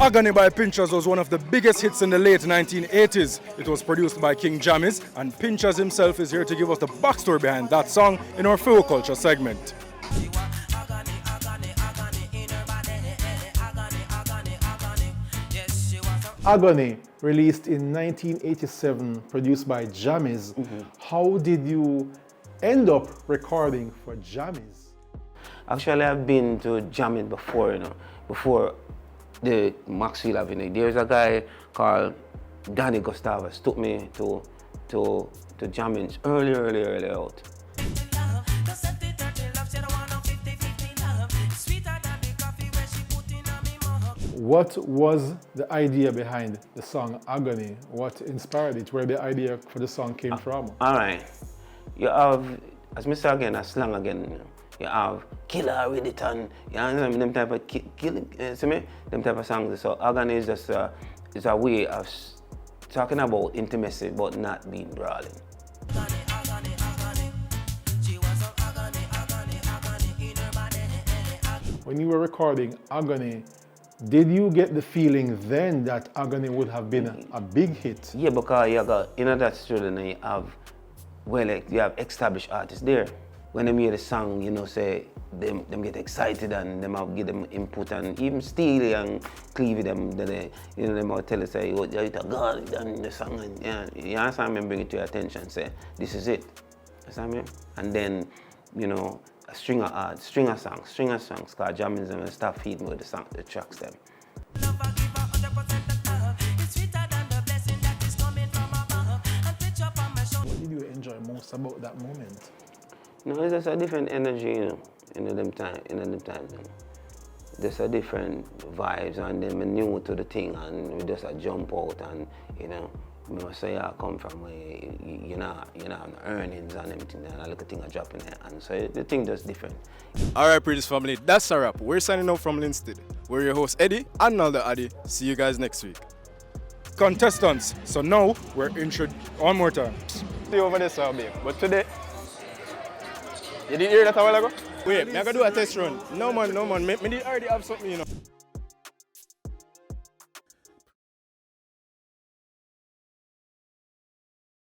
Agony by Pinchers was one of the biggest hits in the late 1980s. It was produced by King Jammies, and Pinchers himself is here to give us the backstory behind that song in our FiWi Culture segment. Agony, released in 1987, produced by Jammies. How did you end up recording for Jammies? Actually, I've been to Jammies before, before the Maxwell Avenue. There's a guy called Danny Gustavus took me to Jammies early out. What was the idea behind the song Agony? What inspired it? Where the idea for the song came from? All right. You have, as Mr. again, a slang again, you have killer with it and you understand them type of killing, see me? Them type of songs. So Agony is just is a way of talking about intimacy but not being brawling. When you were recording Agony, did you get the feeling then that Agony would have been a big hit? Yeah, because you got in that studio you have, well, like, you have established artists there. When they hear the song, say them get excited and them have give them input, and even Steely and Clevie them will tell us, say, oh, you're God done the song, and yeah, you understand me, bring it to your attention, say this is it. You understand me? And then a string of songs, called Jammies and start feeding with the tracks them. What did you enjoy most about that moment? It's just a different energy, in them times. Just a different vibes, and then we new to the thing, and we just jump out, and we must say I come from where you know the earnings and everything, and a little thing are dropping there, and so the thing just different. Alright, Pree Dis family, that's a wrap. We're signing out from Linstead. We're your host Eddie and Nalda Addy. See you guys next week. Contestants, so now we're one more time. See over there, sir, babe. But today, you didn't hear that a while ago? Wait, I gotta do a test run. No man, me did already have something,